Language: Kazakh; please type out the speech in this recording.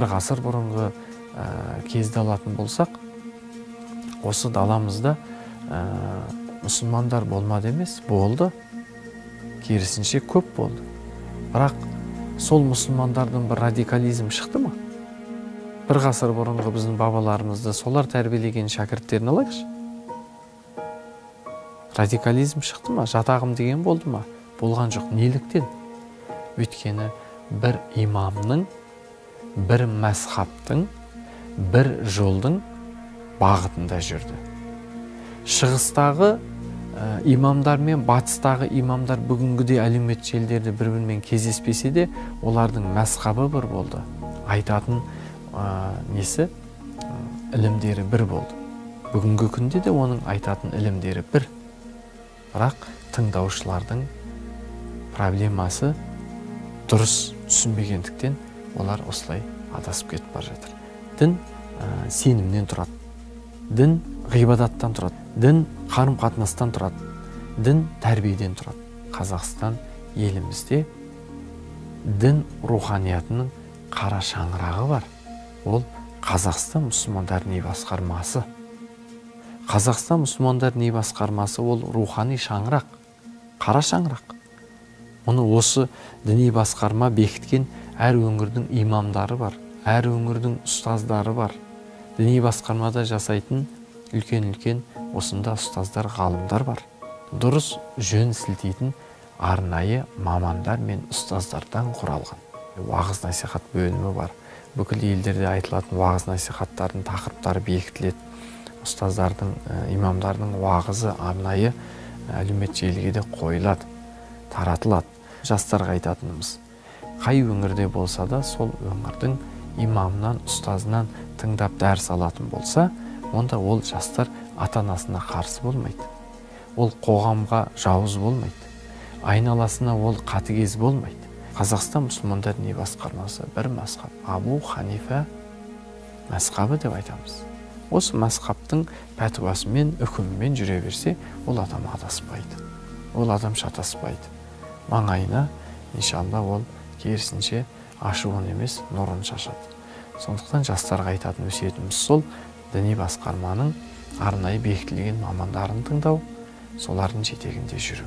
бір ғасыр бұрынғы кезді алатын болсақ, осы даламызда мұсылмандар болмады емес, болды. Керісінше көп болды. Бірақ сол мұсылмандардың бір радикализм шықты ма? Бір ғасыр бұрынғы біздің бабаларымызды солар тәрбиелеген шәкірттерін алайықшы. Радикализм шықты ма? Жатағым деген болды ма? Болған жоқ. Неліктен? Өйткені бір имамның, бір мәзһабтың, бір жолдың бағытында жүрді. Шығыстағы имамдар мен батыстағы имамдар бүгінгідей әлеуметтік желілерде бір-бірімен кездеспесе де, олардың мәзһабы бір болды. Айтатын ілімдері бір болды. Бүгінгі күнде де оның айтатын ілімдері бір. Бірақ тыңдаушылардың проблемасы дұрыс түсінбегендіктен олар осылай адасып кетіп бара жатыр. Дін сенімнен тұрады. Дін ғибадаттан тұрады. Дін қарым-қатынастан тұрады. Дін тәрбиеден тұрады. Қазақстан елімізде дін руханиятының қара шаңырағы бар. Ол Қазақстан мұсылмандар діни басқармасы. Қазақстан мұсылмандар діни басқармасы ол рухани шаңырақ, қара шаңырақ. Оны осы діни басқарма бекіткен әр өңірдің имамдары бар, әр өңірдің ұстаздары бар. Діни басқармада жасайтын үлкен-үлкен осында ұстаздар, ғалымдар бар. Дұрыс жөн сілтейтін арнайы мамандар мен ұстаздардан құралған. Уағыз насихат бөлімі бар. Бүкіл елдерде айтылатын уағыз насихаттардың тақырыптары бекітіледі. Ұстаздардың, имамдардың уағызы арнайы әлеуметтік желіге де қойылады, таратылады. Жастарға айтатынымыз, қай өңірде болса да сол өңірдің имамынан, ұстазынан тыңдап дәріс алатын болса, онда ол жастар ата-анасына қарсы болмайды. Ол қоғамға жауыз болмайды. Айналасына ол қатыгез болмайды. Қазақстан мұсылмандар діни басқармасы бір мәзһаб, Абу Ханифа мәзһабы деп айтамыз. Осы мәзһабтың пәтуасымен, үкімімен жүре берсе, ол адам адаспайды. Ол адам шатаспайды. Маңайына, иншалла, ол керісінше ашуын емес, нұрын шашады. Сондықтан жастарға айтатын өсиетіміз сол, діни басқарманың арнайы бекітілген мамандарын тыңдау, солардың жетегінде жүру.